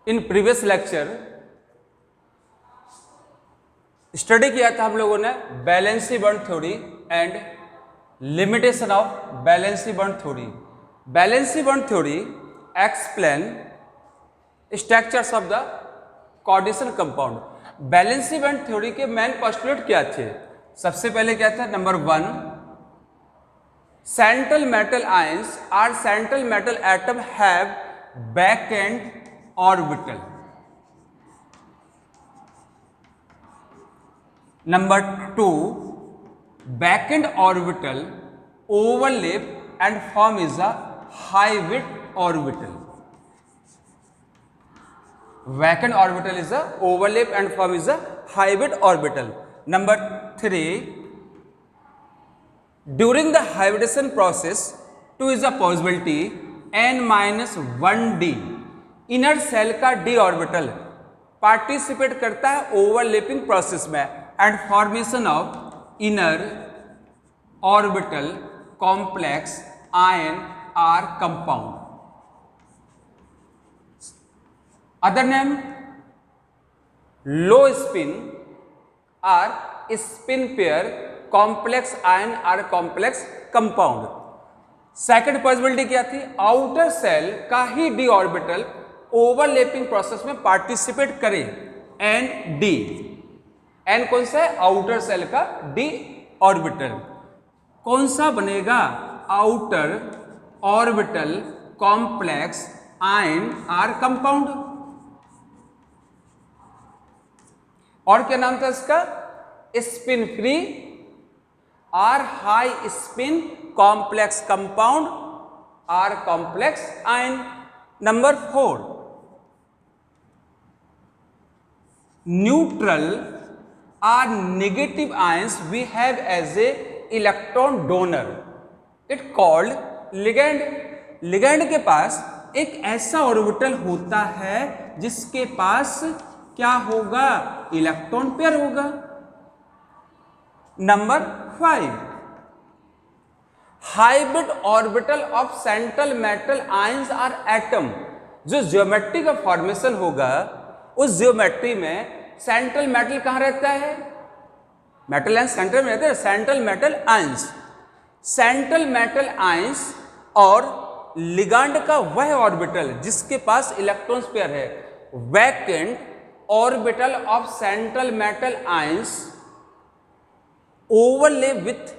In previous lecture study किया था हम लोगों ने valency bond theory and limitation of valency bond theory. Valency bond theory explain structures of the coordination compound. Valency bond theory के main postulate क्या थे? सबसे पहले क्या था? नंबर 1, सेंट्रल मेटल आयंस और central metal atom have back-and orbital. Number 2, back-and orbital overlap and form is a high-width orbital. Vacant orbital is a overlap and form is a high-width orbital. Number 3, during the hybridization process 2 is a possibility n-1d inner shell का d orbital participate करता है overlapping process में and formation of inner orbital complex ion or compound. Other name low spin or spin pair complex ion or complex compound. Second possibility क्या थी? Outer shell का ही D orbital overlapping process में participate करे and D. N कौन सा है? Outer shell का डी ऑर्बिटल। कौन सा बनेगा? Outer orbital complex ion or compound. और क्या नाम था इसका? Spin free or high spin complex compound or complex ion. Number 4, neutral or negative ions we have as a electron donor it called ligand. Ligand के पास एक ऐसा orbital होता है जिसके पास क्या होगा? इलेक्ट्रॉन पेयर होगा। Number 5, hybrid orbital of central metal ions or atom. जो ज्योमेट्री का फॉर्मेशन होगा उस ज्योमेट्री में सेंट्रल मेटल कहां रहता है? मेटल आयंस सेंटर में रहते हैं। Central metal ions, central metal ions और लिगैंड का वह ऑर्बिटल जिसके पास इलेक्ट्रॉन्स पेयर है। Vacant orbital of central metal ions overlap with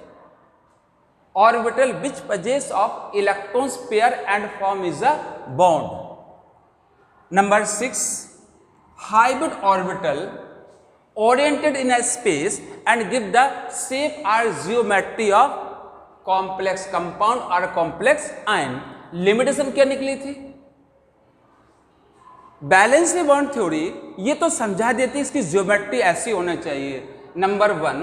orbital which possess of electrons pair and form is a bond. Number 6, hybrid orbital oriented in a space and give the shape or geometry of complex compound or complex ion. Limitation क्या निकली थी? Valency bond theory ये तो समझा देती है इसकी geometry ऐसी होना चाहिए। Number 1,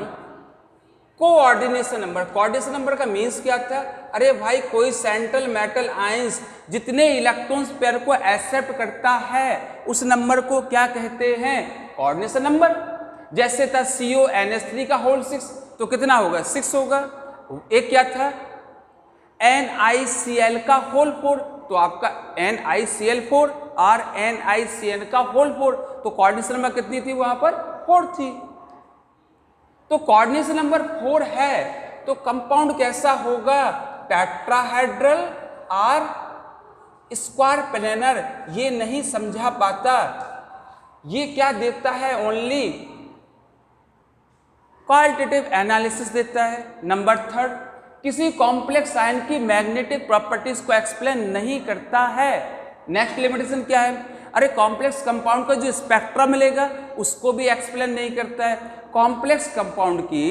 coordination number. Coordination number का मीन्स क्या था? अरे भाई कोई सेंट्रल मेटल आयंस जितने इलेक्ट्रॉन्स पेयर को एक्सेप्ट करता है उस नंबर को क्या कहते हैं? Coordination number. जैसे था CONH3 का होल 6 तो कितना होगा? 6 होगा। एक क्या था? NiCl का होल 4 तो आपका NiCl4 और NiCN का होल 4 तो कोऑर्डिनेशन नंबर कितनी थी वहां पर? 4 थी। तो कोऑर्डिनेशन नंबर 4 है तो कंपाउंड कैसा होगा? टेट्राहेड्रल और स्क्वायर प्लेनर। ये नहीं समझा पाता। ये क्या देता है? ओनली क्वालिटेटिव एनालिसिस देता है। नंबर 3, किसी कॉम्प्लेक्स आयन की मैग्नेटिक प्रॉपर्टीज को एक्सप्लेन नहीं करता है। नेक्स्ट लिमिटेशन क्या है? अरे कॉम्प्लेक्स कंपाउंड का जो स्पेक्ट्रम मिलेगा उसको भी एक्सप्लेन नहीं करता है। कॉम्प्लेक्स कंपाउंड की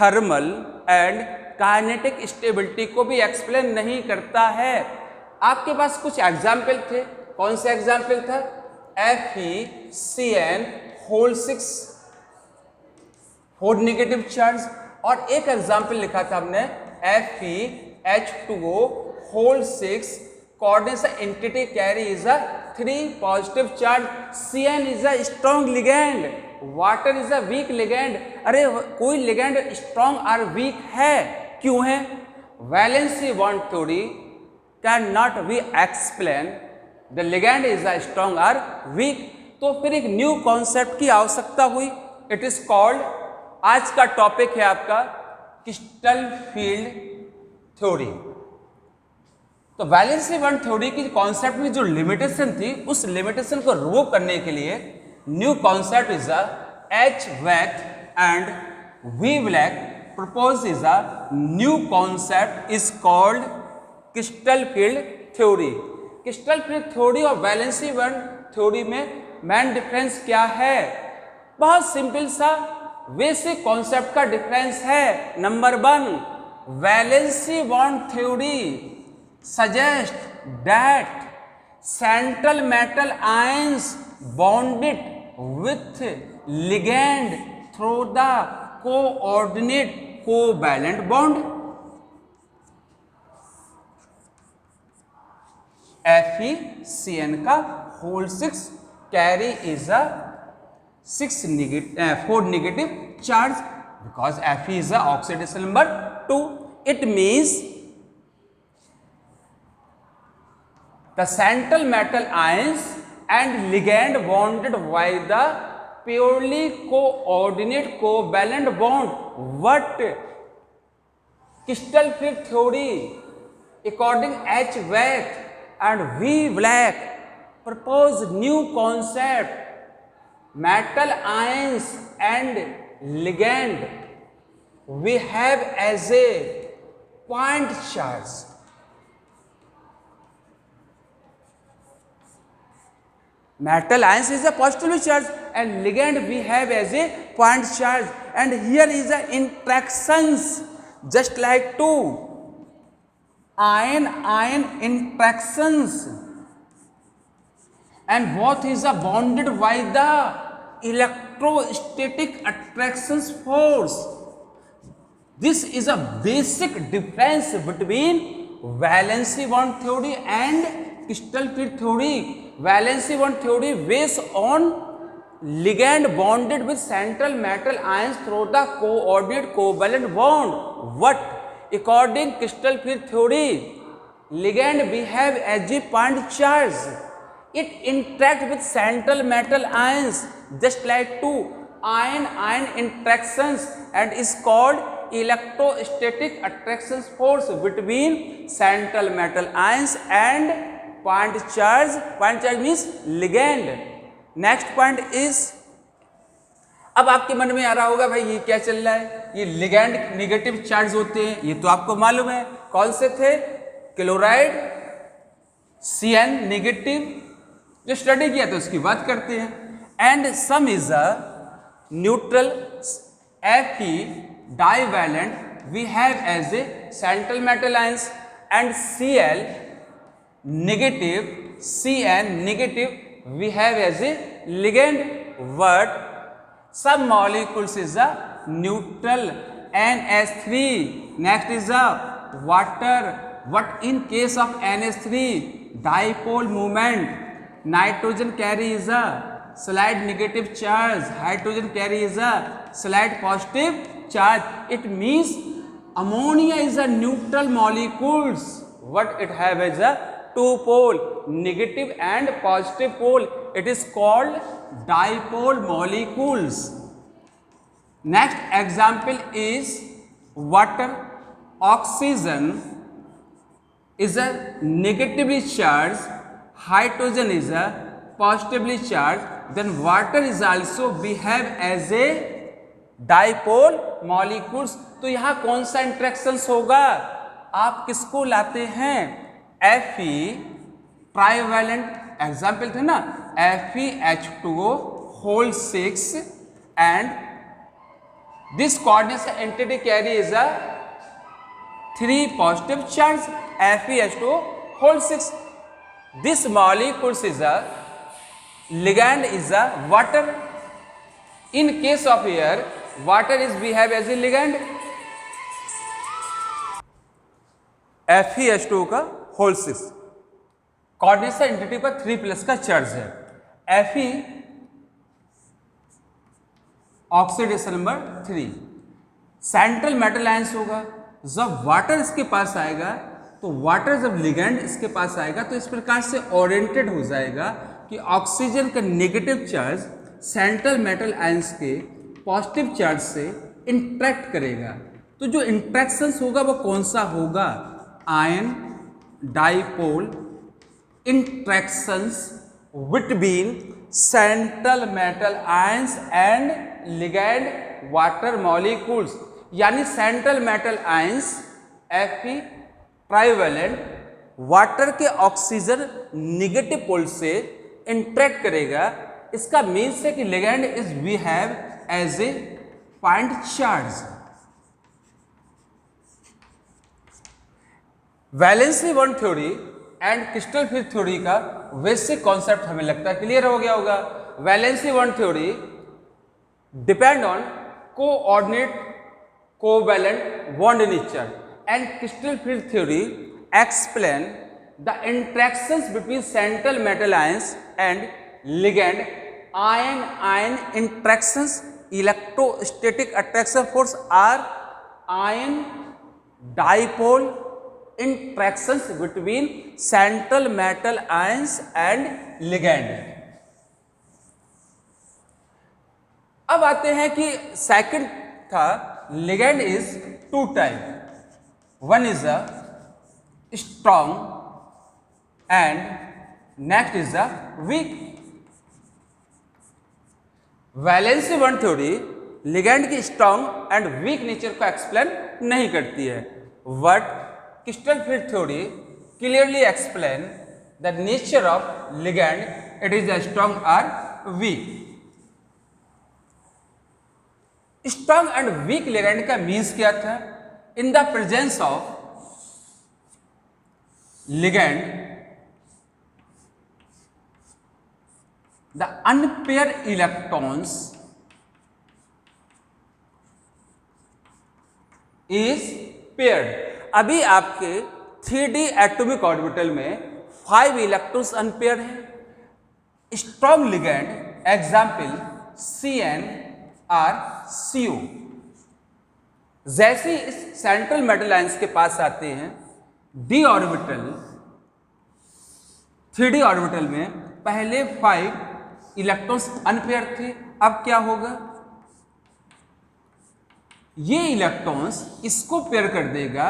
थर्मल एंड काइनेटिक स्टेबिलिटी को भी एक्सप्लेन नहीं करता है। आपके पास कुछ एग्जाम्पल थे। कौन से एग्जाम्पल था? FeCN होल 6 4 नेगेटिव चार्ज और एक एग्जाम्पल लिखा था हमने FeH2O whole 6 coordination entity carry is a 3 positive charge. CN is a strong ligand, water is a weak ligand. अरे कोई लिगैंड स्ट्रॉन्ग और वीक है? क्यों है? Valency bond theory can not be explain the ligand is a strong or weak. तो फिर एक new concept की आवश्यकता हुई, इट इज कॉल्ड, आज का टॉपिक है आपका क्रिस्टल फील्ड थ्योरी। तो वैलेंसी बॉन्ड थ्योरी की कॉन्सेप्ट में जो लिमिटेशन थी, उस लिमिटेशन को रिमूव करने के लिए new concept is a H weight and we black propose is a new concept is called crystal field theory. Crystal field theory और वैलेंसी बॉन्ड थ्योरी में मेन डिफरेंस क्या है? बहुत सिंपल सा बेसिक कॉन्सेप्ट का डिफरेंस है। Number 1, valency bond theory suggest that central metal ions bonded with ligand through the coordinate covalent bond FeCN का whole 6 carry is a 4 negative charge because Fe is a oxidation number 2. It means the central metal ions and ligand bonded by the purely coordinate covalent bond. What crystal field theory according H. Watt and V. Black propose new concept, metal ions and ligand we have as a point charge. Metal ions is a positively charged and ligand we have as a point charge, and here is the interactions just like two ion interactions, and both is a bonded by the electrostatic attractions force. This is a basic difference between valency bond theory and crystal field theory. Valency bond theory based on ligand bonded with central metal ions through the coordinate covalent bond. What according crystal field theory, ligand behave as a point charge. It interact with central metal ions just like two ion interactions and is called electrostatic attraction force between central metal ions and point charge. Point charge means ligand. Next point is, अब आपके मन में आ रहा होगा भाई ये क्या चल रहा है, ये लिगैंड निगेटिव चार्ज होते हैं, ये तो आपको मालूम है। कौन से थे? क्लोराइड Cn नेगेटिव, जो स्टडी किया था उसकी बात करते हैं। And some is a neutral Fe divalent we have as a central metal ions, and Cl negative Cn negative we have as a ligand. But some molecules is a neutral NH3. Next is a water. What in case of NH3 dipole moment, nitrogen carry is a slight negative charge, hydrogen carry is a slight positive charge. It means ammonia is a neutral molecules. What it have is a two pole, negative and positive pole. It is called dipole molecules. Next example is water. Oxygen is a negatively charged, hydrogen is a positively charged, then water is also behave as a dipole molecules. तो यहाँ कौन सा interactions होगा? आप किसको लाते हैं? Fe trivalent example थे ना, FeH2O whole 6 and this coordination entity carry is a 3 positive charge, FeH2O whole 6. This molecules is a ligand is a water. In case of here, water is behave as a ligand. FeH2O का whole 6 coordination entity पर 3+ का charge है। Fe oxidation number 3 central metal ions होगा। जब water इसके पास आएगा तो water जब लिगैंड इसके पास आएगा तो इस प्रकार से ओरिएंटेड हो जाएगा कि ऑक्सीजन का negative charge central metal ions के पॉजिटिव चार्ज से इंटरेक्ट करेगा। तो जो इंटरेक्शंस होगा वो कौन सा होगा? Ion dipole interactions between central metal ions and ligand water molecules, यानी central metal ions Fe trivalent water के ऑक्सीजन निगेटिव पोल से इंटरेक्ट करेगा। इसका मीन्स है कि ligand is we have as a point charge. Valency bond theory and crystal field theory का basic concept हमें लगता है क्लियर हो गया होगा। Valency bond theory depend on coordinate covalent bond nature and crystal field theory explain the interactions between central metal ions and ligand ion interactions, electrostatic attraction force are ion dipole interactions between central metal ions and ligand। अब आते हैं कि second था ligand is two type, one is a strong and next is a weak। Valency bond theory ligand की strong and weak nature को explain नहीं करती है, but crystal field theory clearly explain the nature of ligand, it is a strong और weak. Strong and weak ligand का means क्या था? In the presence of ligand, the unpaired electrons is paired। अभी आपके 3D atomic orbital में 5 electrons unpair हैं। Strong ligand example Cn और CO जैसे इस सेंट्रल मेटल आयंस के पास आते हैं, d ऑर्बिटल 3D ऑर्बिटल में पहले 5 इलेक्ट्रॉन्स अनपेयर थे, अब क्या होगा? ये इलेक्ट्रॉन्स इसको पेयर कर देगा,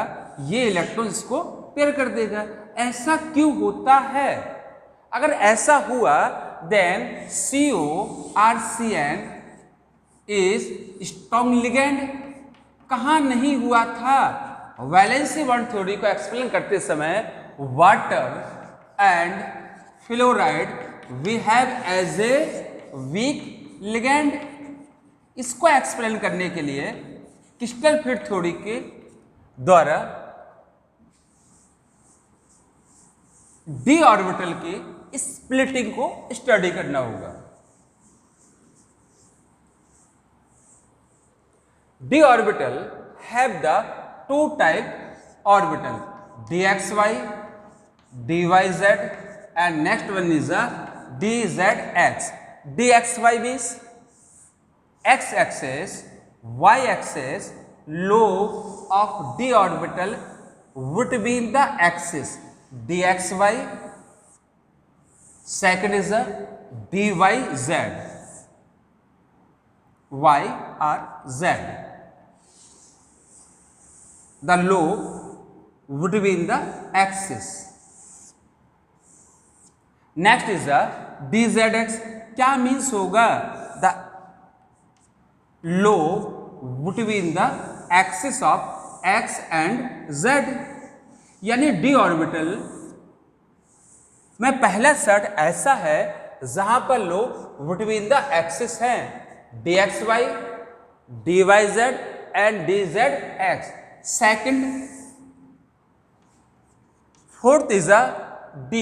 ये इलेक्ट्रॉन इसको पेयर कर देगा। ऐसा क्यों होता है? अगर ऐसा हुआ देन CO और Cn इज स्ट्रॉन्ग लिगैंड। कहाँ नहीं हुआ था? वैलेंसी बॉन्ड थ्योरी को एक्सप्लेन करते समय water and fluoride we have as a weak ligand. इसको एक्सप्लेन करने के लिए क्रिस्टल फील्ड थ्योरी के द्वारा डी ऑर्बिटल की स्प्लिटिंग को स्टडी करना होगा। d orbital have the two type orbital, dxy, dyz, and next one is a dzx। dxy means x axis, y axis, lobe of d orbital would be in the axis dxy, second is a dyz, y or z। The lobe would be in the axis। Next is the dzx। क्या means होगा? The lobe would be in the axis of x and z। यानी d orbital में पहला set ऐसा है जहां पर lobe would be in the axis है, dxy, dyz and dzx। Second, fourth is a d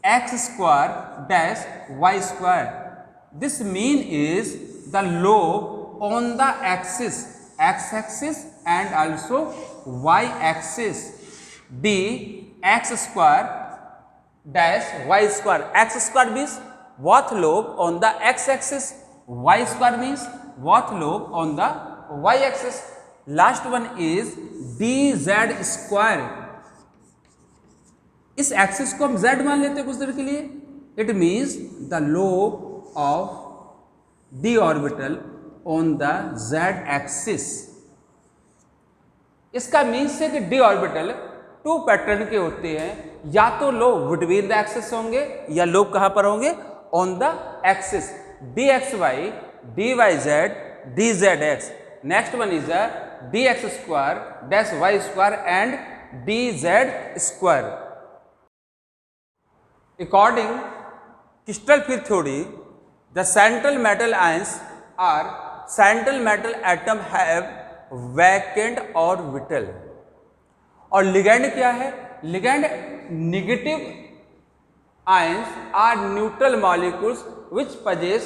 x square dash y square। This mean is the lobe on the axis x axis and also y axis d x square dash y square। x square means both lobe on the x axis, y square means both lobe on the y axis। Last one is dz square। इस axis को हम z मान लेते हैं कुछ देर के लिए। It means the lobe of d orbital on the z axis. इसका मीन्स है कि d ऑर्बिटल 2 पैटर्न के होते हैं, या तो लोब बिटवीन द एक्सिस होंगे या लोब कहां पर होंगे, on the axis, dxy, dyz, dzx। Next one is dx square dash y square and dz square. According crystal field theory, the central metal ions or central metal atom have vacant orbital। और ligand क्या है, ligand negative ions are neutral molecules which possess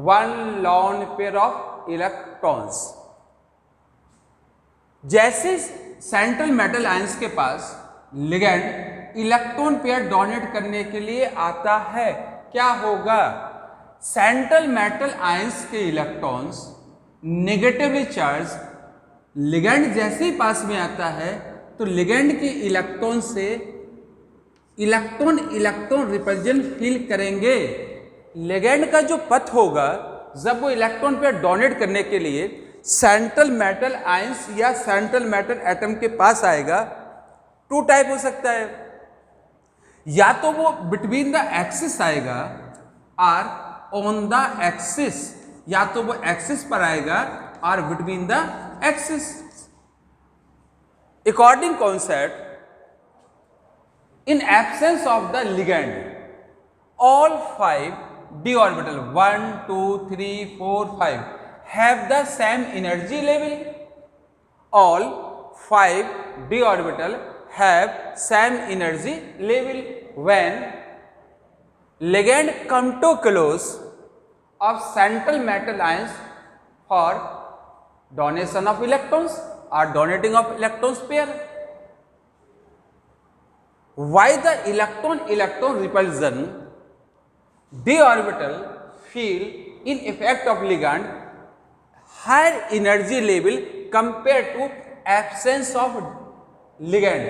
one lone pair of electrons। जैसे central metal ions के पास ligand electron pair donate करने के लिए आता है, क्या होगा, सेंट्रल मेटल आयंस के इलेक्ट्रॉन्स नेगेटिवली चार्ज, लिगैंड जैसे ही पास में आता है तो लिगैंड के इलेक्ट्रॉन से इलेक्ट्रॉन रिपल्जन फील करेंगे। लिगैंड का जो पथ होगा जब वो इलेक्ट्रॉन पेयर डोनेट करने के लिए सेंट्रल मेटल आयंस या सेंट्रल मेटल एटम के पास आएगा, 2 टाइप हो सकता है, या तो वो बिटवीन द एक्सिस आएगा और ऑन द एक्सिस, या तो वो एक्सिस पर आएगा और between the axis. According concept, in absence of the ligand, all 5 d orbital 1 2 3 4 5 have the same energy level। all 5 d orbital have same energy level when ligand come to close of central metal ions for donation of electrons or donating of electrons pair। Why the electron repulsion, d orbital feel in effect of ligand higher energy level compared to absence of ligand।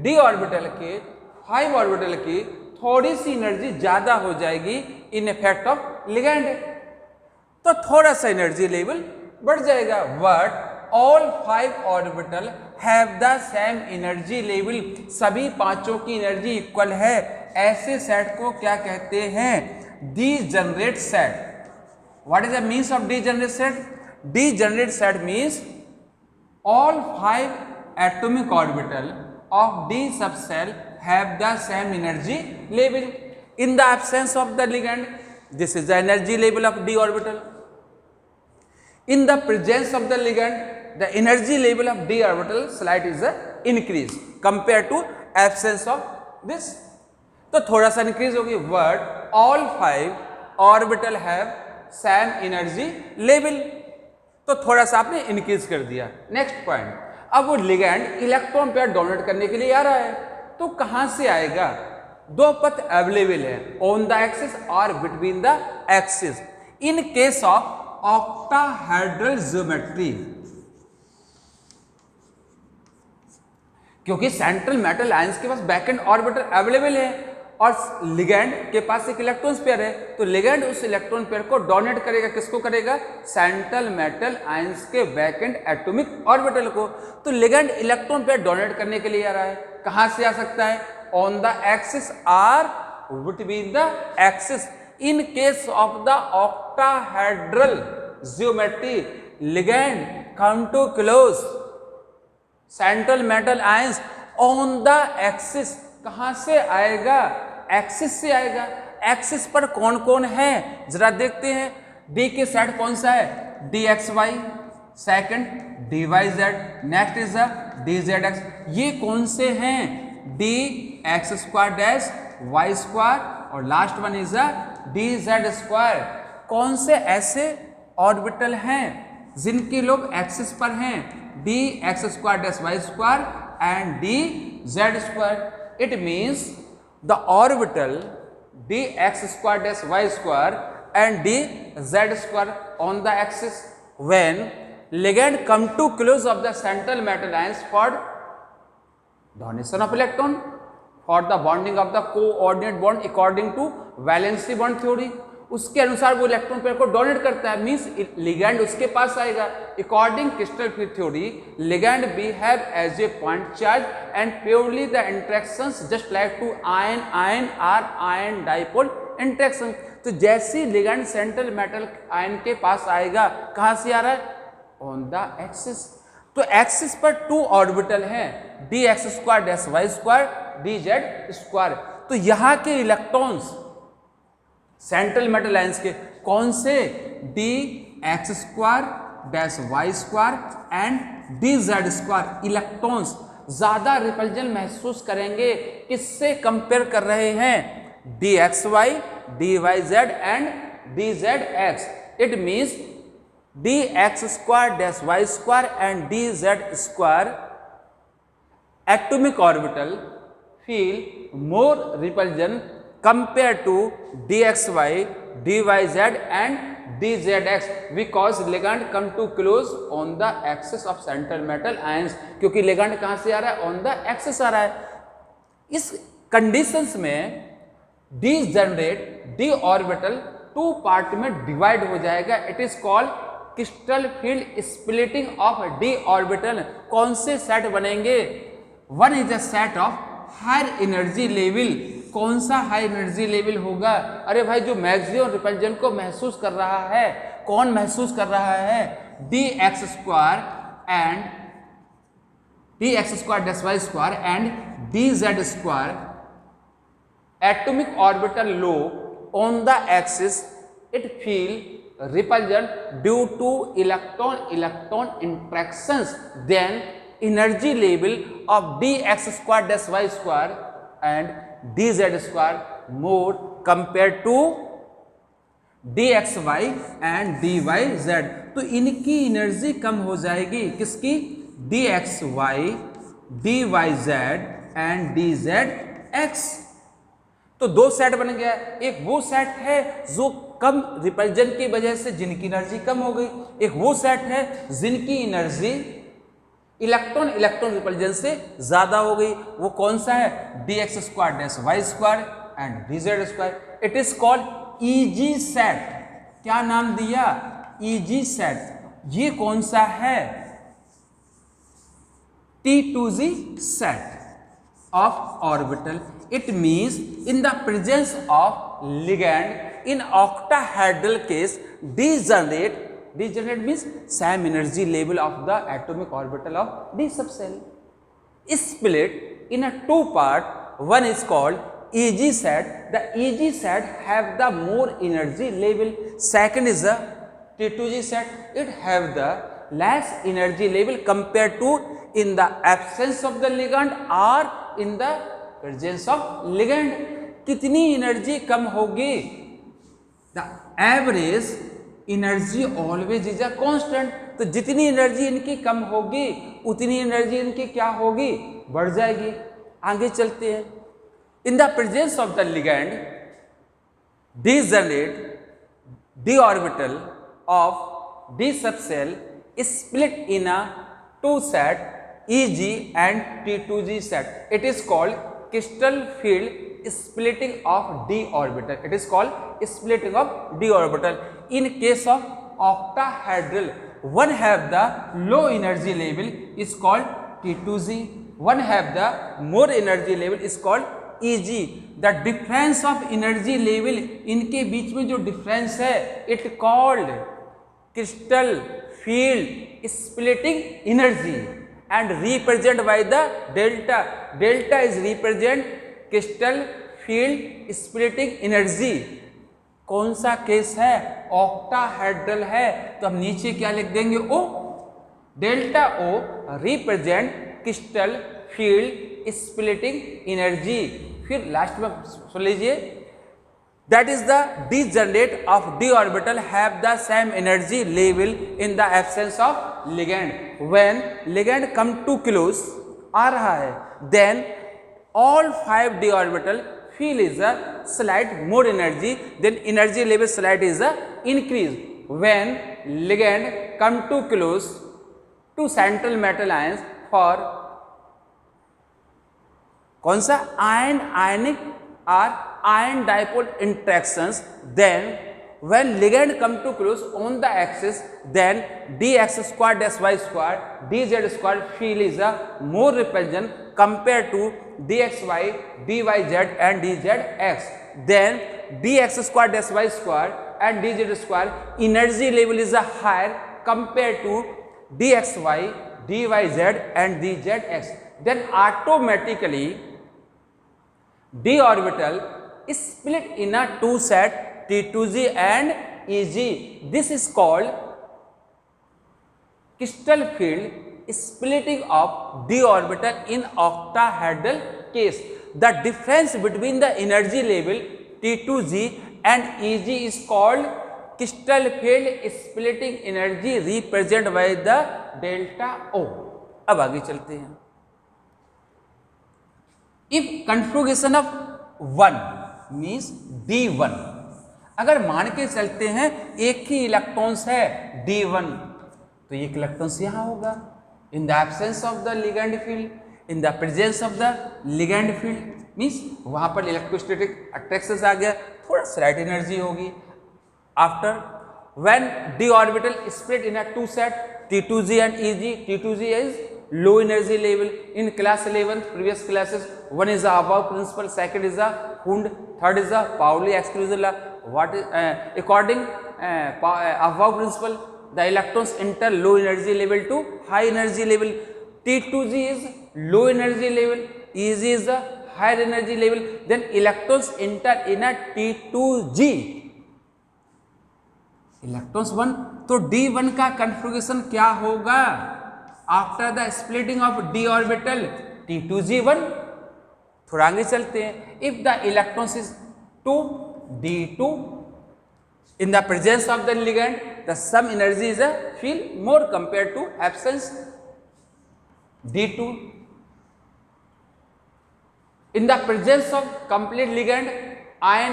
d orbital के 5 orbital की थोड़ी सी energy ज्यादा हो जाएगी in effect of ligand, तो थोड़ा सा एनर्जी लेवल बढ़ जाएगा। But all 5 orbital have the same energy level, सभी पांचों की एनर्जी इक्वल है। ऐसे सेट को क्या कहते हैं, degenerate set. What is the means of degenerate set? Degenerate set means all 5 atomic orbital of d subcell have the same energy level in the absence of the ligand। This is the energy level of d orbital। In the presence of the ligand, the energy level of d orbital slight is a increase compared to absence of this। तो थोड़ा सा increase होगी। But all 5 orbital have same energy level, तो थोड़ा सा आपने increase कर दिया। नेक्स्ट पॉइंट, अब वो लिगैंड इलेक्ट्रॉन पेयर डोनेट करने के लिए आ रहा है, तो कहां से आएगा? 2 पथ अवेलेबल है, ऑन द एक्सिस और between the axis. In case of octahedral geometry, क्योंकि सेंट्रल मेटल आयंस के पास बैक एंड ऑर्बिटल अवेलेबल है और लिगैंड के पास एक इलेक्ट्रॉन पेयर है, तो लिगैंड उस इलेक्ट्रॉन पेयर को डोनेट करेगा, किसको करेगा? सेंट्रल मेटल आयंस के बैक एंड एटॉमिक ऑर्बिटल को। तो लिगैंड इलेक्ट्रॉन पेयर डोनेट करने के लिए आ रहा है, कहां से आ सकता है? On the axis or between the axis. In case of the octahedral geometry, ligand come to close central metal ions on the axis. कहां से आएगा? एक्सिस से आएगा। एक्सिस पर कौन कौन है जरा देखते हैं। डी के सेट कौन सा है? D X Y, second D Y Z, next is D Z X. ये कौन से हैं? D X square dash Y square और last one is D Z square. कौन से ऐसे ऑर्बिटल हैं जिनके लोग एक्सिस पर हैं? D X square dash Y square and D Z square. It means the orbital dx square dash y square and dz square on the axis when ligand come to close of the central metal ions for donation of electron for the bonding of the coordinate bond according to valency bond theory, उसके अनुसार वो electron pair को donate करता है, means ligand उसके पास आएगा। According crystal field theory ligand behave as a point charge and purely the interactions just like to ion ion or ion dipole interaction. तो जैसे लिगैंड सेंट्रल मेटल आयन के पास आएगा, कहां से आ रहा है? On the axis. तो एक्सिस पर 2 ऑर्बिटल हैं, D X square dash Y square D Z square. तो यहाँ के इलेक्ट्रॉन्स सेंट्रल मेटल आयंस के कौन से? D X square dash Y square and D Z square electrons ज्यादा रिपल्जन महसूस करेंगे। किससे कंपेयर कर रहे हैं? D X Y, D Y Z and D Z X. It means D X square dash Y square and D Z square atomic orbital feel more repulsion compared to dxy, dyz and dzx because ligand come to close on the axis of central metal ions, क्योंकि ligand कहां से आ रहा है? on the axis आ रहा है। इस conditions में d generate d orbital 2 part में डिवाइड हो जाएगा। It is called crystal field splitting of d orbital. कौन से सेट बनेंगे? One is a set of higher energy level. कौन सा हाई एनर्जी लेवल होगा? अरे भाई, जो मैक्सिमम रिपल्जन को महसूस कर रहा है, कौन महसूस कर रहा है? D X square and D X square dash Y square and D Z square atomic orbital low on the axis. It feel repulsion due to electron interactions. Then energy level of dx square dash y square and dz square more compared to dxy and dyz। तो इनकी energy कम हो जाएगी। किसकी? dxy, dyz and dzx। तो 2 set बन गया। एक वो सेट है जो कम रिपल्जन की वजह से जिनकी एनर्जी कम हो गई, एक वो सेट है जिनकी एनर्जी इलेक्ट्रॉन रिपल्जन से ज्यादा हो गई। वो कौन सा है? D X square dash Y square and D Z square. It is called E G set. क्या नाम दिया? E G set. ये कौन सा है? T2G set of orbital. It means in the presence of ligand in octahedral case degenerate means same energy level of the atomic orbital of d subcell split in a 2 part. One is called EG set. The EG set have the more energy level. Second is the T2G set. It have the less energy level compared to in the absence of the ligand or in the presence of ligand. कितनी energy कम होगी? The average energy always is a constant. तो जितनी energy इनकी कम होगी उतनी energy इनकी क्या होगी? बढ़ जाएगी। आगे चलते हैं। इन the presence of the ligand degenerate d orbital of d subcell split in a 2 set EG and T2G set. It is called crystal field splitting of d orbital. It is called splitting of d orbital. In case of octahedral, one have the low energy level is called T2G. One have the more energy level is called EG. The difference of energy level, इनके बीच में जो difference है, it called crystal field splitting energy and represent by the delta. Delta is represent crystal field splitting energy. कौन सा case है? Octahedral है। तो हम नीचे क्या लिख देंगे? O। Delta O represent crystal field splitting energy. फिर लास्ट में सुन लीजिए, that is the degenerate of d orbital have the same energy level in the absence of ligand. When ligand come to close आ रहा है, then all 5 d orbital feel is a slight more energy, then energy level slight is a increase. When ligand come to close to central metal ions for कौन सा? Ion ionic और ion dipole interactions, then when ligand come to close on the axis, then dx square dash y square dz square field is a more repulsion compared to dxy dyz and dzx. Then dx square dash y square and dz square energy level is a higher compared to dxy dyz and dzx. Then automatically d orbital is split in a two set T2G and EG. This is called crystal field splitting of d orbital in octahedral case. The difference between the energy level T2G and EG is called crystal field splitting energy represented by the delta O. अब आगे चलते हैं. If configuration of 1 means D1, अगर मान के चलते हैं एक ही इलेक्ट्रॉन्स है D1, तो एक इलेक्ट्रॉन्स यहाँ होगा in the absence of the ligand field, in the presence of the ligand field means वहाँ पर इलेक्ट्रोस्टैटिक अट्रैक्शन आ गया, थोड़ा स्लाइट एनर्जी होगी. After when d orbital split in a two set T2G and EG, T2G is low energy level. In class 11 previous classes, one is the above principle, second is the Hund, third is the Pauli exclusion law. What is according above principle, the electrons enter low energy level to high energy level. T2G is low energy level, EG is the higher energy level. Then electrons enter in a T2G, electrons 1. तो D1 का configuration क्या होगा after the splitting of d orbital T2G1? थोड़ा आगे चलते हैं. If the electrons is 2 D2 in the presence of the ligand, the sum energy is a feel more compared to absence D2. In the presence of complete ligand, ion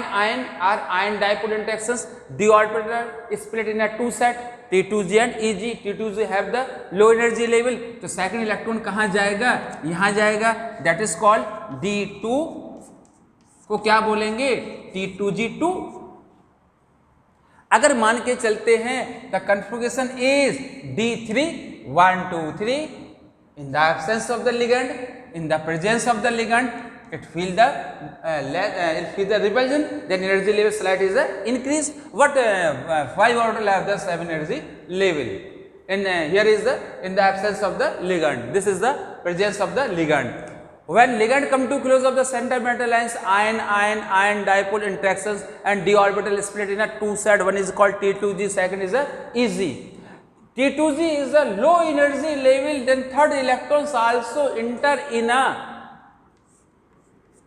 or ion dipole interactions, d orbital is split in a two set T2G and EG. T2G have the low energy level, तो second electron कहाँ जाएगा? यहाँ जाएगा. That is called D2 को क्या बोलेंगे? T2G2. अगर मान के चलते हैं the configuration is D3 1 2 3 in the absence of the ligand, in the presence of the ligand it feel the repulsion, then energy level slight is increase. What 5 orbital have the same energy level, and here is the in the absence of the ligand, this is the presence of the ligand. When ligand come to close of the center metal lines, ion dipole interactions and d orbital split in a two set, one is called T2G, second is EG. T2G is a low energy level, then third electrons also enter in a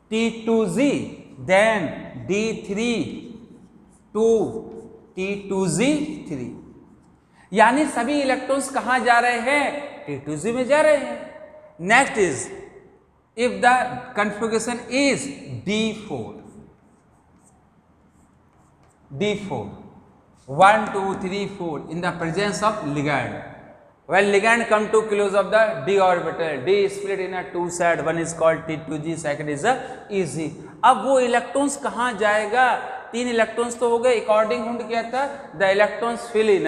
T2G, then D3 to T2G3. यानी सभी electrons कहाँ जा रहे हैं? T2G में जा रहे हैं. Next is if the configuration is D4 1 2 3 4 in the presence of ligand, when ligand come to close of the d orbital, d split in a two set, one is called T2G, second is EG. अब वो electrons कहाँ जाएगा? 3 electrons तो हो गए. According Hund क्या था? The electrons fill in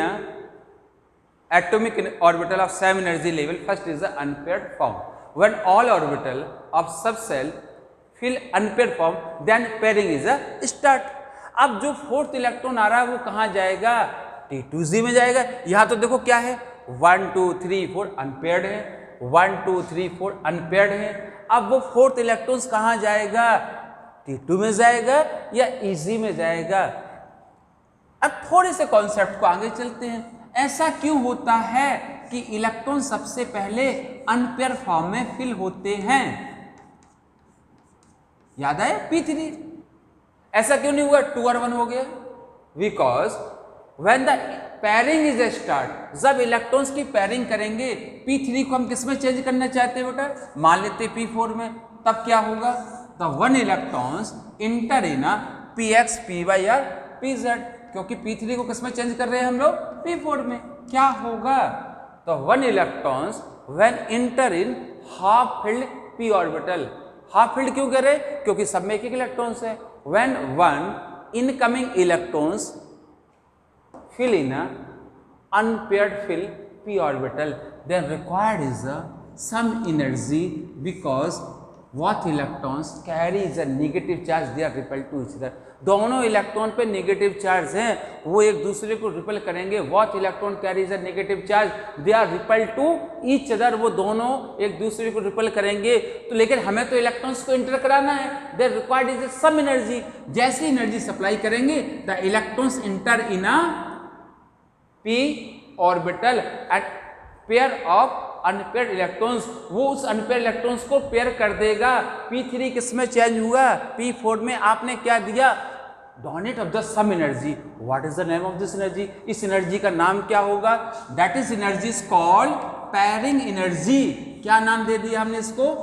atomic orbital of same energy level. First is the unpaired form. When all orbital of subcell fill unpaired form, then pairing is a start. अब जो fourth electron आ रहा है वो कहाँ जाएगा? T2G में जाएगा. यहाँ तो देखो क्या है, 1 2 3 4 अनपेयर्ड है, 1 2 3 4 अनपेयर्ड है. अब वो फोर्थ इलेक्ट्रॉन्स कहाँ जाएगा? T2 में जाएगा या EG में जाएगा? अब थोड़े से कॉन्सेप्ट को आगे चलते हैं. ऐसा क्यों होता है कि इलेक्ट्रॉन सबसे पहले अनपेयर फॉर्म में फिल होते हैं? याद आया P3. ऐसा क्यों नहीं हुआ 2 और 1 हो गया? Because when the pairing is start, जब इलेक्ट्रॉन्स की पेयरिंग करेंगे, P3 को हम किस में चेंज करना चाहते हैं बेटा? मान लेते P4 में. तब क्या होगा? The 1 electrons enter in Px Py और Pz, क्योंकि P3 को किस में चेंज कर रहे हैं हम लोग? P4 में. क्या होगा? तो 1 electrons when inter in half filled p orbital, half field क्यों कह रहे? क्योंकि सब में एक इलेक्ट्रॉन्स है। When one incoming electrons fill in a unpaired fill p orbital, then required is some energy because both electrons carries a negative charge, they are repelled to each other. दोनों electron पे negative charge हैं, वो एक दूसरे को repel करेंगे। Both electron carries a negative charge, they are repelled to each other, वो दोनों एक दूसरे को रिपेल करेंगे। तो लेकिन हमें तो इलेक्ट्रॉन्स को इंटर कराना है, there required is some energy. जैसे एनर्जी सप्लाई करेंगे the electrons enter in a p orbital at pair of unpaired electrons, वो उस अनपेयर्ड इलेक्ट्रॉन्स को पेयर कर देगा। p3 किस में चेंज हुआ? p4 में। आपने क्या दिया? Donate of the some energy. What is the name of this energy? इस एनर्जी का नाम क्या होगा? That is energy is called pairing energy. क्या नाम दे दिया हमने इसको?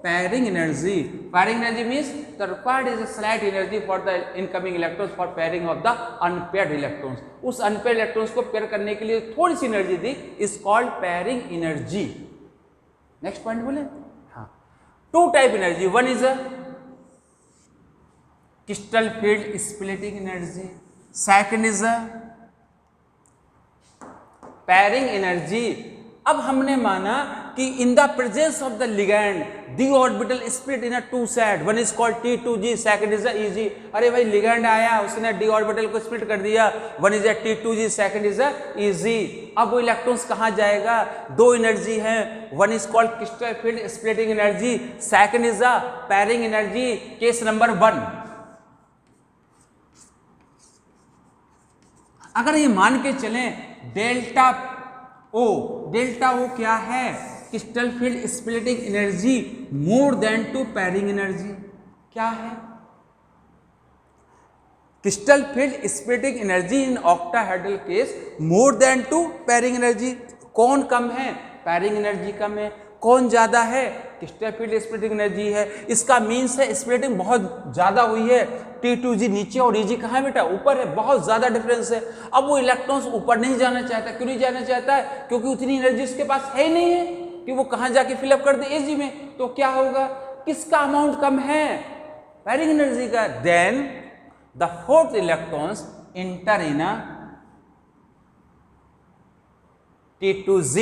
Pairing energy. Pairing energy means the required is a slight energy for the incoming electrons for pairing of the unpaired electrons. उस अनपेयर्ड इलेक्ट्रॉन्स को पेयर करने के लिए थोड़ी सी एनर्जी दी, is called pairing energy. Next point बोले, हाँ, two type energy, one is a crystal field splitting energy, second is a pairing energy. अब हमने माना कि in the presence of the ligand D orbital split in a two side, one is called T2G, second is Eg। अरे भाई ligand आया, उसने D orbital को split कर दिया, one is T2G, second is Eg। अब वो इलेक्ट्रॉन्स कहाँ जाएगा? दो एनर्जी है, one is called crystal field splitting energy, second is a pairing energy. Case number 1, अगर ये मान के चलें डेल्टा ओ क्या है? Crystal field splitting energy more than to pairing energy. क्या है? Crystal field splitting energy in octahedral case more than to pairing energy. कौन कम है? पैरिंग एनर्जी कम है। कौन ज्यादा है? क्रिस्टल फील्ड स्प्लिटिंग एनर्जी है। इसका मीन्स है स्प्लिटिंग बहुत ज्यादा हुई है। T2G नीचे और Eg कहाँ बेटा? ऊपर है, बहुत ज्यादा डिफरेंस है। अब वो इलेक्ट्रॉन्स ऊपर नहीं जाना चाहता। क्यों नहीं जाना चाहता है? क्योंकि उतनी एनर्जी उसके पास है ही नहीं है कि वो कहाँ जाके फिलअप कर दे Eg में। तो क्या होगा? किसका अमाउंट कम है? पैरिंग एनर्जी का। Then the fourth electrons enter in T2G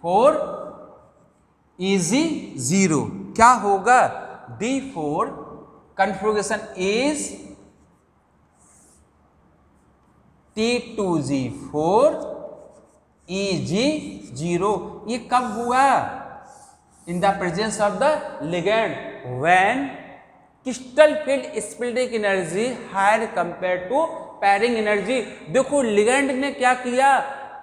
4 Eg0। क्या होगा? D4 configuration is T2G4 Eg0। ये कब हुआ? In the presence of the ligand when crystal field splitting energy higher compare to pairing energy. देखो ligand ने क्या किया?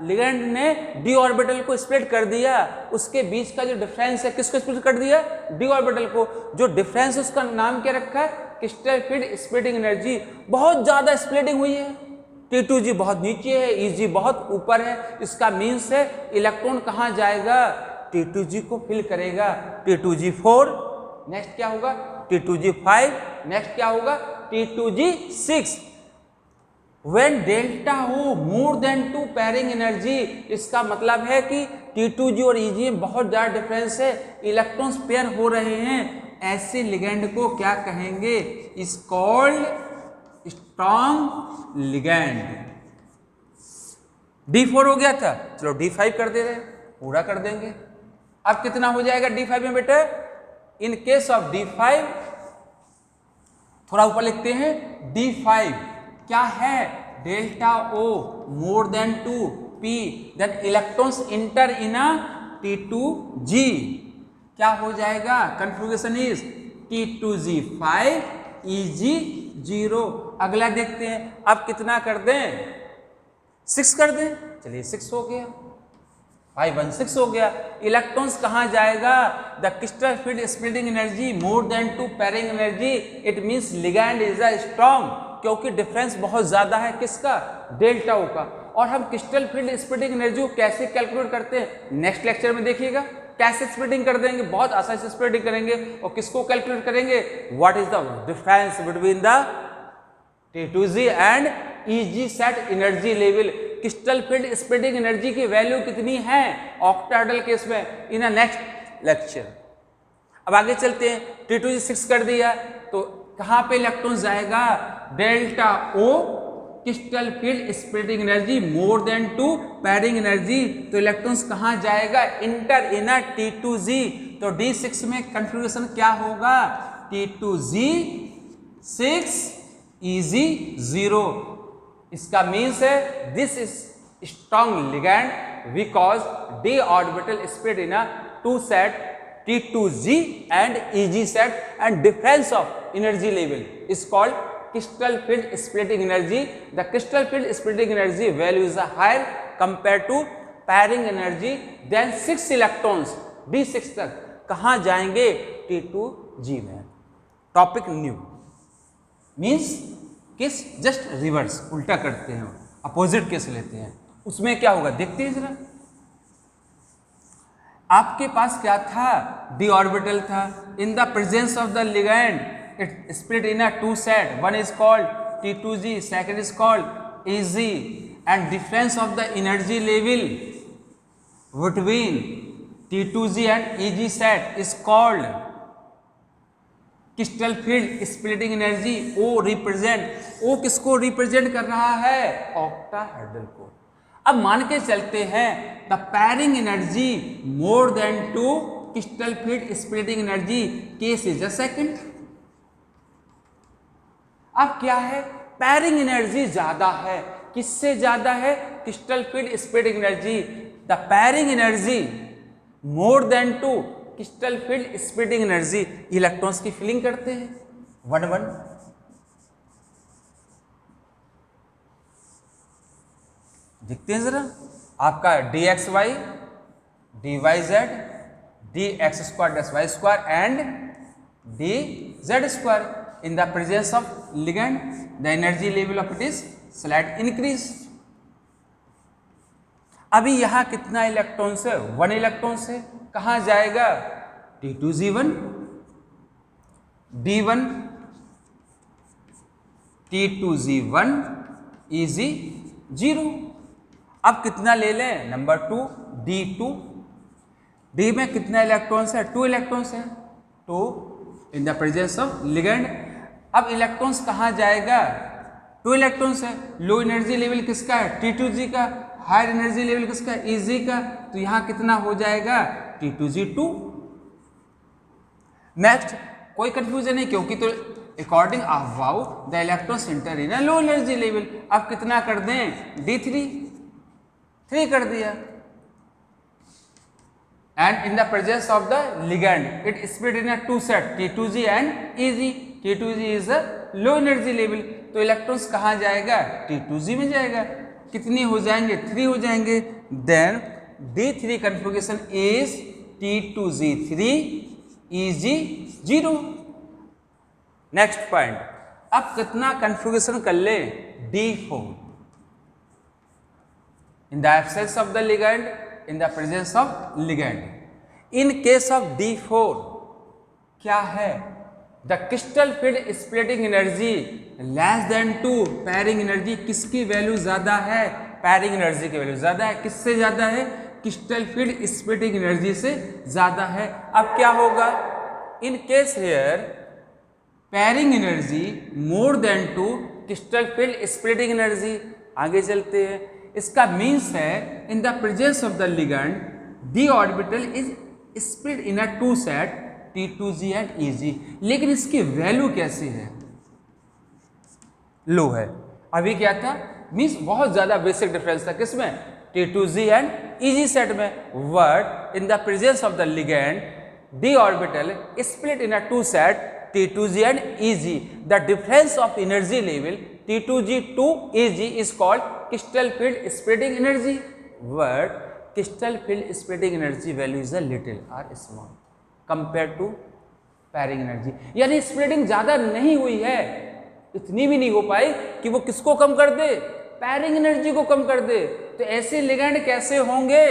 लिगैंड ने डी ऑर्बिटल को स्प्लिट कर दिया, उसके बीच का जो डिफरेंस है, किसको स्प्लिट कर दिया? डी ऑर्बिटल को। जो डिफरेंस उसका नाम क्या रखा है? Crystal field splitting energy. बहुत ज्यादा स्प्लिटिंग हुई है, T2G बहुत नीचे है, Eg बहुत ऊपर है। इसका मीन्स है इलेक्ट्रॉन कहाँ जाएगा? T2G को फिल करेगा। T2G4, नेक्स्ट क्या होगा? T2G5, नेक्स्ट क्या होगा? T2G6। When डेल्टा हो more than to pairing energy, इसका मतलब है कि T2G और Eg में बहुत ज़्यादा डिफरेंस है, इलेक्ट्रॉन्स पेयर हो रहे हैं। ऐसे लिगैंड को क्या कहेंगे? Is called strong ligand. D4 हो गया था, चलो D5 कर दे रहे, पूरा कर देंगे। अब कितना हो जाएगा D5 में बेटा? इन केस ऑफ D5, थोड़ा ऊपर लिखते हैं, D5 क्या है? Delta O more than to P, then electrons enter in T2G। क्या हो जाएगा? Configuration is T2G5 Eg0। अगला देखते हैं, अब कितना कर दें? 6 कर दें। चलिए 6 हो गया, 5 1 6 हो गया। इलेक्ट्रॉन्स कहाँ जाएगा? The crystal field splitting energy more than to pairing energy, it means ligand is a strong, क्योंकि डिफरेंस बहुत ज्यादा है। किसका? डेल्टा O का। और हम क्रिस्टल फील्ड स्प्लिटिंग एनर्जी को कैसे कैलकुलेट करते हैं, नेक्स्ट लेक्चर में देखिएगा। कैसे स्प्लिटिंग कर देंगे? बहुत आसानी से स्प्लिटिंग करेंगे। और किसको कैलकुलेट करेंगे? What is the difference between the T2G and Eg set energy level. Crystal field splitting energy की वैल्यू कितनी है ऑक्टाहेड्रल केस में, इन अ नेक्स्ट लेक्चर। अब आगे चलते हैं, T2Z6 कर दिया तो कहाँ पे इलेक्ट्रॉन जाएगा, delta O crystal field splitting energy more than 2 pairing energy, तो इलेक्ट्रॉन्स कहाँ जाएगा, इंटर इन T2Z, तो D6 में कंफिगरेशन क्या होगा, T2Z6 EZ0। इसका मीन्स है this is strong ligand because d orbital split in 2 set T2Z and EG set and difference of energy level is called crystal field splitting energy. The crystal field splitting energy value is higher compared to pairing energy then 6 electrons D6 तक कहाँ जाएंगे, T2G में। Topic new means case just reverse, उल्टा करते हैं, opposite case लेते हैं, उसमें क्या होगा देखते हैं जरा। आपके पास क्या था, d ऑर्बिटल था, इन the presence of the ligand it split in 2 set, one is called T2G, second is called EG and difference of the energy level between T2G and EG set is called crystal field splitting energy. O represent, O किसको represent कर रहा है, octahedral को। अब मान के चलते हैं the pairing energy more than 2 crystal field splitting energy, case is a second. अब क्या है, पैरिंग एनर्जी ज्यादा है, किससे ज्यादा है, crystal field splitting energy. The pairing energy more than 2 crystal field splitting energy, electrons की फिलिंग करते हैं 1-1। देखते हैं जरा, आपका dxy, dyz, dx² dy² and dz² in the presence of ligand the energy level of it is slight increase. अभी यहां कितना इलेक्ट्रॉन है, 1 इलेक्ट्रॉन से कहां जाएगा, T2Z1 D1 T2Z1 EZ0। अब कितना ले लें, नंबर 2 D2, D में कितना इलेक्ट्रॉन्स है, 2 इलेक्ट्रॉन्स है, 2 इन द प्रेजेंस ऑफ लिगैंड। अब इलेक्ट्रॉन्स कहाँ जाएगा, 2 इलेक्ट्रॉन्स है, लो एनर्जी लेवल किसका है, T2G का, हायर एनर्जी लेवल किसका, EG का, तो यहाँ कितना हो जाएगा, T2Z2। नेक्स्ट कोई कंफ्यूजन नहीं, क्योंकि तो according about the electrons enter in low energy level. अब कितना कर दें, D3 कर दिया, and in the presence of the ligand it split in 2 set T2G and EG। T2G is a low energy level, तो इलेक्ट्रॉन्स कहाँ जाएगा, T2G में जाएगा। कितनी हो जाएंगे, 3 हो जाएंगे। Then D3 configuration is T2Z3 EG0। Next point, अब कितना कन्फिगरेशन कर ले, D4 in the absence of the ligand, in the presence of ligand। in case of D4 क्या है, the crystal field splitting energy less than 2 pairing energy, किसकी value ज्यादा है, pairing energy की वैल्यू ज्यादा है, किससे ज्यादा है, crystal field splitting energy से ज्यादा है। अब क्या होगा, in case here pairing energy more than 2 crystal field splitting energy। आगे चलते हैं, इसका मीन्स है इन the presence of the ligand d orbital is split in 2 set T2G and EG, लेकिन इसकी वैल्यू कैसी है, लो है। अभी क्या था, मीन्स बहुत ज्यादा बेसिक डिफरेंस था किसमें, T2G एंड EG सेट में। Word in the presence of the ligand d orbital split in 2 set T2G and EG, the difference of energy level T2G to EG is called crystal field splitting energy। word crystal field splitting energy value is a little or small compared to pairing energy, यानी splitting ज्यादा नहीं हुई है, इतनी भी नहीं हो पाई कि वो किसको कम कर दे, पैरिंग एनर्जी को कम कर दे। तो ऐसे लिगैंड कैसे होंगे,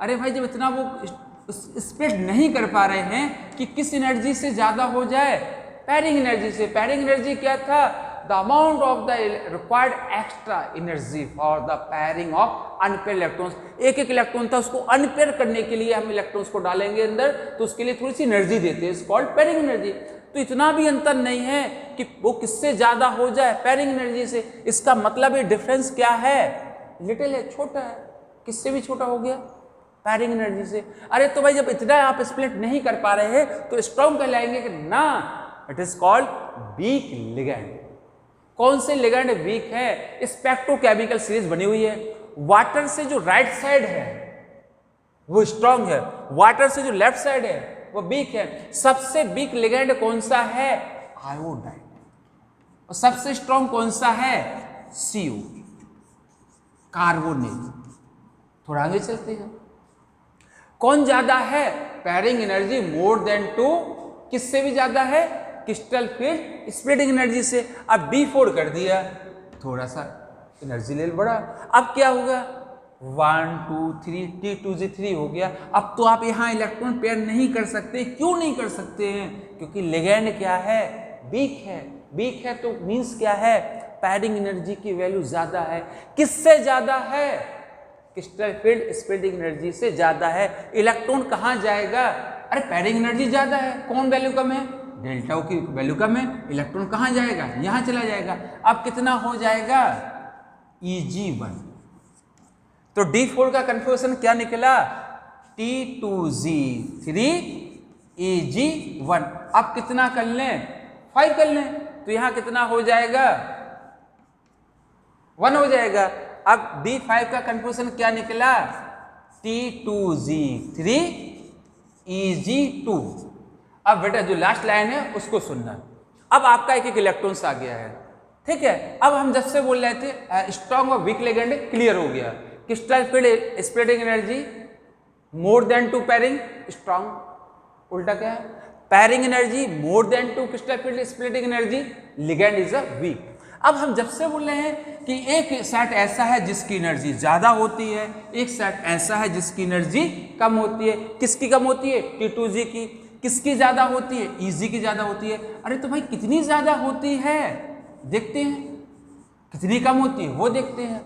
अरे भाई जब इतना वो स्प्लिट नहीं कर पा रहे हैं कि किस एनर्जी से ज्यादा हो जाए, पैरिंग एनर्जी से। पैरिंग एनर्जी क्या था, the amount of the required extra energy for the pairing of unpair electrons. एक एक इलेक्ट्रॉन था, उसको अनपेयर करने के लिए हम इलेक्ट्रॉन्स को डालेंगे अंदर, तो उसके लिए थोड़ी सी एनर्जी देते हैं, इट्स कॉल्ड पेयरिंग एनर्जी। तो इतना भी अंतर नहीं है कि वो किससे ज्यादा हो जाए पेयरिंग एनर्जी से। इसका मतलब ये डिफरेंस क्या है, लिटिल है, छोटा है, किससे भी छोटा हो गया, पेयरिंग एनर्जी से। अरे तो भाई जब इतना आप स्प्लिट नहीं कर पा रहे हैं तो स्ट्रॉन्ग कहलाएंगे कि ना, it is called weak ligand. कौन से लिगैंड वीक है, स्पेक्ट्रोकेमिकल सीरीज बनी हुई है। वाटर से जो राइट साइड है वो स्ट्रॉन्ग है, वाटर से जो लेफ्ट साइड है वो वीक है। सबसे वीक लिगैंड कौन सा है, आयोडाइन। और सबसे स्ट्रॉन्ग कौन सा है, CO, कार्बोनेट। थोड़ा आगे चलते हैं, कौन ज्यादा है, पेयरिंग एनर्जी मोर देन 2, किससे भी ज्यादा है, क्रिस्टल फील्ड स्प्लिटिंग एनर्जी से। अब D4 कर दिया, थोड़ा सा एनर्जी लेवल बढ़ा। अब क्या होगा, 1 2 3 T2Z3 हो गया। अब तो आप यहाँ इलेक्ट्रॉन पेयर नहीं कर सकते। क्यों नहीं कर सकते हैं, क्योंकि लिगैंड क्या है, वीक है। वीक है तो मीन्स क्या है, पेयरिंग एनर्जी की वैल्यू ज्यादा है। किससे ज्यादा है, क्रिस्टल फील्ड स्प्लिटिंग एनर्जी से ज्यादा है। इलेक्ट्रॉन कहाँ जाएगा, अरे पेयरिंग एनर्जी ज्यादा है, कौन वैल्यू कम है, डेल्टा की वैल्यू कम है, इलेक्ट्रॉन कहाँ जाएगा, यहाँ चला जाएगा। अब कितना हो जाएगा, Eg1। तो D4 का कन्फ्यूजन क्या निकला, T2Z3 Eg1। अब कितना कर लें, 5 कर लें, तो यहां कितना हो जाएगा, 1 हो जाएगा। अब D5 का कन्फ्यूजन क्या निकला, T2Z3 Eg2। अब बेटा जो लास्ट लाइन है उसको सुनना। अब आपका एक एक इलेक्ट्रॉन्स आ गया है, ठीक है। अब हम जब से बोल रहे थे स्ट्रॉन्ग और वीक लिगैंड क्लियर हो गया। Crystal field splitting energy more than 2 pairing strong, उल्टा क्या है, pairing energy more than 2 crystal field splitting energy, ligand is a weak. अब हम जब से बोल रहे हैं कि एक सेट ऐसा है जिसकी एनर्जी ज्यादा होती है, एक सेट ऐसा है जिसकी एनर्जी कम होती है। किसकी कम होती है, T2Z की। किसकी ज्यादा होती है, Eg की ज्यादा होती है। अरे तो भाई कितनी ज्यादा होती है देखते हैं, कितनी कम होती है वो देखते हैं।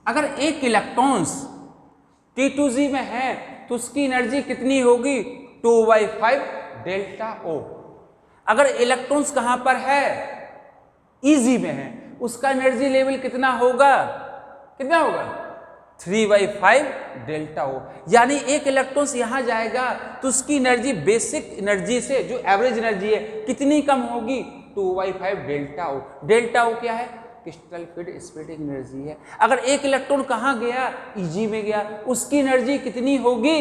अगर एक इलेक्ट्रॉन्स T2Z में है तो उसकी एनर्जी कितनी होगी, 2/5 डेल्टा O। अगर इलेक्ट्रॉन्स कहां पर है, Eg में है, उसका एनर्जी लेवल कितना होगा, कितना होगा, 3/5 डेल्टा O। यानी एक इलेक्ट्रॉन्स यहां जाएगा तो उसकी एनर्जी बेसिक एनर्जी से जो एवरेज एनर्जी है कितनी कम होगी, 2/5 डेल्टा O। डेल्टा O क्या है, क्रिस्टल फील्ड स्प्लिटिंग एनर्जी है। अगर एक इलेक्ट्रॉन कहां गया, Eg में गया, उसकी एनर्जी कितनी होगी,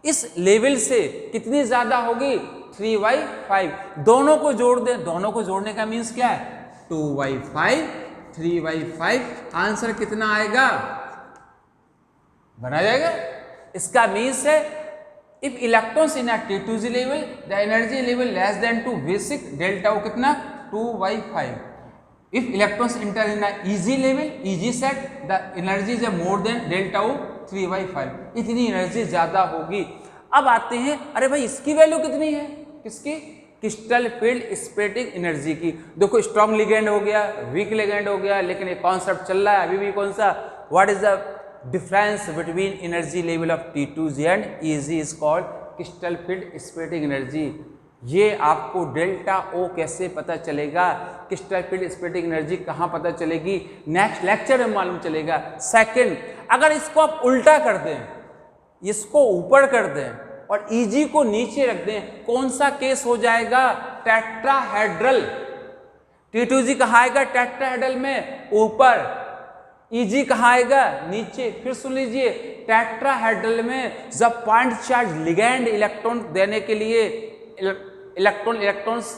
इस लेवल से कितनी ज्यादा होगी, 3/5। दोनों को जोड़ दें, दोनों को जोड़ने का मीन्स क्या है, 2/5 3/5। आंसर कितना आएगा, बना जाएगा। इसका मीन्स है if electrons in a T2Z level the energy level less than 2 basic delta O कितना, 2/5। If electrons enter in a Eg level, Eg set, the energy is more than delta O, 3/5। इतनी energy ज्यादा होगी। अब आते हैं, अरे भाई इसकी वैल्यू कितनी है, किसकी, क्रिस्टल फील्ड स्प्लिटिंग एनर्जी की। देखो स्ट्रॉन्ग लिगैंड हो गया, वीक लिगैंड हो गया, लेकिन एक कॉन्सेप्ट चल रहा है अभी भी, कौन सा, what is the difference between energy level of T2Z and Eg is called crystal field splitting energy. ये आपको डेल्टा O कैसे पता चलेगा, क्रिस्टल फील्ड स्प्लिटिंग एनर्जी कहाँ पता चलेगी, नेक्स्ट लेक्चर में मालूम चलेगा। सेकंड, अगर इसको आप उल्टा कर दें, इसको ऊपर कर दें और Eg को नीचे रख दें, कौन सा केस हो जाएगा, टेट्राहेड्रल। T2Z कहाँ आएगा, टेट्राहेड्रल में ऊपर, Eg कहाँ आएगा, नीचे। फिर सुन लीजिए, टेट्राहेड्रल में जब पॉइंट चार्ज लिगैंड इलेक्ट्रॉन देने के लिए इलेक्ट्रॉन्स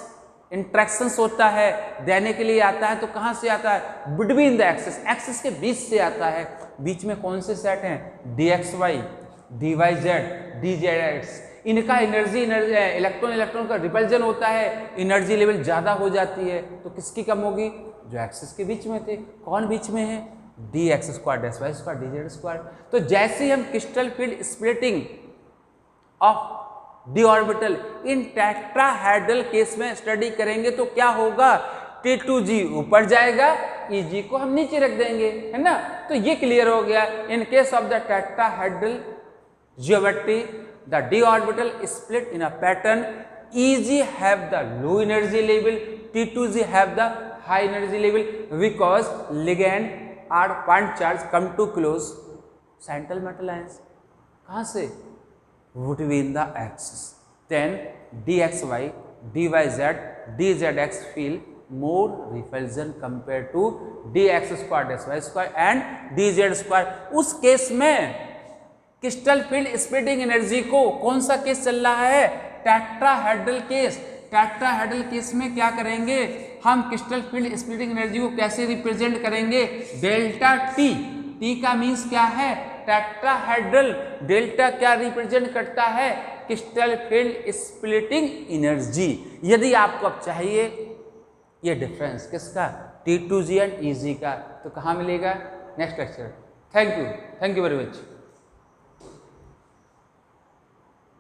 इंट्रैक्शंस होता है, देने के लिए आता है, तो कहां से आता है, बिटवीन द एक्सिस, एक्सिस के बीच से आता है। बीच में कौन से सेट हैं, DXY, DYZ, DZX। इनका एनर्जी इलेक्ट्रॉन का रिपल्जन होता है, एनर्जी लेवल ज्यादा हो जाती है, तो किसकी कम होगी, जो एक्सिस के बीच में थे। कौन बीच में है, DX2, DY2, DZ2। तो जैसे ही हम crystal field splitting of D orbital in tetrahedral case में स्टडी करेंगे तो क्या होगा, T2G ऊपर जाएगा, Eg को हम नीचे रख देंगे, है ना। तो ये क्लियर हो गया। इन case of the tetrahedral geometry the d orbital split in a pattern, Eg have the low energy level, T2G have the high energy level because ligand are point charge come to close central metal ions. कहाँ से, between the axis, then dxy, dyz, dzx feel more repulsion compared to dx square, dy square and dz square. उस case में crystal field splitting energy को, कौन सा case चल रहा है, टेट्राहेड्रल केस। टेट्राहेड्रल केस में क्या करेंगे हम, क्रिस्टल फील्ड स्प्लिटिंग एनर्जी को कैसे रिप्रेजेंट करेंगे, डेल्टा टी। टी का मीन्स क्या है, टेट्राहेड्रल। डेल्टा क्या रिप्रेजेंट करता है, क्रिस्टल फील्ड स्प्लिटिंग एनर्जी। यदि आपको अब चाहिए ये डिफरेंस किसका, T2G एंड Eg का, तो कहाँ मिलेगा, next lecture. Thank you very much.